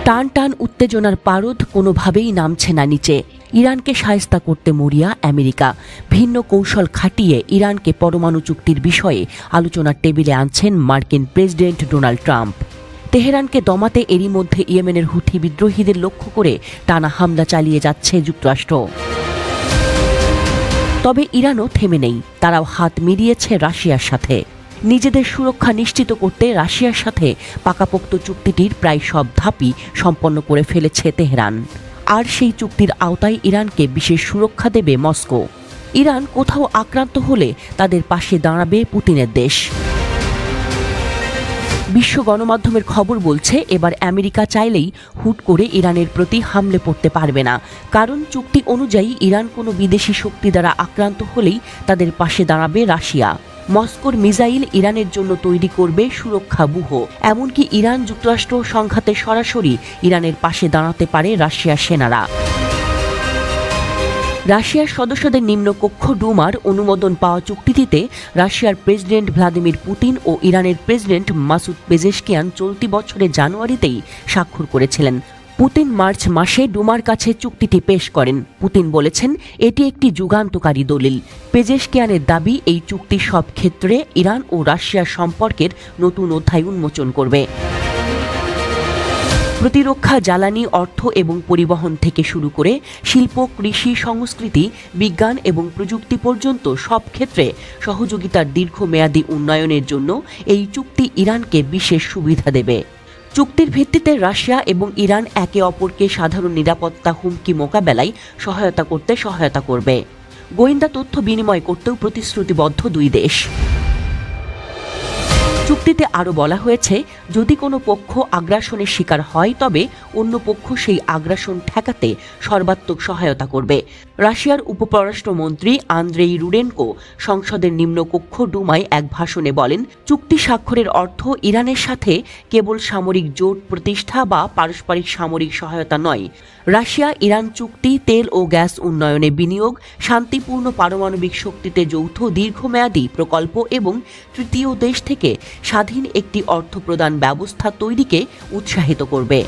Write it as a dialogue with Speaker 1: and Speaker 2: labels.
Speaker 1: টান টান উত্তেজনার পারদ কোনোভাবেই নামছে না নিচে। ইরানকে শায়েস্তা করতে মরিয়া আমেরিকা। ভিন্ন কৌশল খাটিয়ে ইরানকে পরমাণু চুক্তির বিষয়ে আলোচনার টেবিলে আনছেন মার্কিন প্রেসিডেন্ট ডোনাল্ড ট্রাম্প। তেহরানকে দমাতে এরই মধ্যে ইয়েমেনের হুথি বিদ্রোহীদের লক্ষ্য করে টানা হামলা চালিয়ে যাচ্ছে যুক্তরাষ্ট্র। তবে ইরানও থেমে নেই, তারাও হাত মিলিয়েছে রাশিয়ার সাথে। নিজেদের সুরক্ষা নিশ্চিত করতে রাশিয়ার সাথে পাকাপোক্ত চুক্তিটির প্রায় সব ধাপই সম্পন্ন করে ফেলেছে তেহরান। আর সেই চুক্তির আওতায় ইরানকে বিশেষ সুরক্ষা দেবে মস্কো। ইরান কোথাও আক্রান্ত হলে তাদের পাশে দাঁড়াবে পুতিনের দেশ। বিশ্ব গণমাধ্যমের খবর বলছে, এবার আমেরিকা চাইলেই হুট করে ইরানের প্রতি হামলে পড়তে পারবে না, কারণ চুক্তি অনুযায়ী ইরান কোনো বিদেশি শক্তি দ্বারা আক্রান্ত হলেই তাদের পাশে দাঁড়াবে রাশিয়া। মস্কোর মিসাইল ইরানের জন্য তৈরি করবে সুরক্ষা ব্যূহ। এমনকি ইরান যুক্তরাষ্ট্র সংঘাতে সরাসরি ইরানের পাশে দাঁড়াতে পারে রাশিয়ার সেনারা। রাশিয়ার সদস্যদের নিম্নকক্ষ ডুমার অনুমোদন পাওয়া চুক্তিটিতে রাশিয়ার প্রেসিডেন্ট ভ্লাদিমির পুতিন ও ইরানের প্রেসিডেন্ট মাসুদ পেজেশকিয়ান চলতি বছরের জানুয়ারিতেই স্বাক্ষর করেছিলেন। পুতিন মার্চ মাসে ডুমার কাছে চুক্তিটি পেশ করেন। পুতিন বলেছেন, এটি একটি যুগান্তকারী দলিল। পেজেশকিয়ানের দাবি, এই চুক্তি সব ক্ষেত্রে ইরান ও রাশিয়ার সম্পর্কের নতুন অধ্যায় উন্মোচন করবে। প্রতিরক্ষা, জ্বালানি, অর্থ এবং পরিবহন থেকে শুরু করে শিল্প, কৃষি, সংস্কৃতি, বিজ্ঞান এবং প্রযুক্তি পর্যন্ত সব ক্ষেত্রে সহযোগিতার দীর্ঘমেয়াদী উন্নয়নের জন্য এই চুক্তি ইরানকে বিশেষ সুবিধা দেবে। চুক্তির ভিত্তিতে রাশিয়া এবং ইরান একে অপরকে সাধারণ নিরাপত্তা হুমকি মোকাবেলায় সহায়তা করবে। গোয়েন্দা তথ্য বিনিময় করতেও প্রতিশ্রুতিবদ্ধ দুই দেশ। চুক্তিতে আরও বলা হয়েছে, যদি কোনো পক্ষ আগ্রাসনের শিকার হয় তবে অন্য পক্ষ সেই আগ্রাসন ঠেকাতে সর্বাত্মক সহায়তা করবে। রাশিয়ার উপপররাষ্ট্রমন্ত্রী আন্দ্রেই রুডেনকো সংসদের নিম্নকক্ষ ডুমায় এক ভাষণে বলেন, চুক্তি স্বাক্ষরের অর্থ ইরানের সাথে কেবল সামরিক জোট প্রতিষ্ঠা বা পারস্পরিক সামরিক সহায়তা নয়। রাশিয়া ইরান চুক্তি তেল ও গ্যাস উন্নয়নে বিনিয়োগ, শান্তিপূর্ণ পারমাণবিক শক্তিতে যৌথ দীর্ঘমেয়াদী প্রকল্প এবং তৃতীয় দেশ থেকে স্বাধীন একটি অর্থ প্রদান ব্যবস্থা তৈরিকে উৎসাহিত করবে।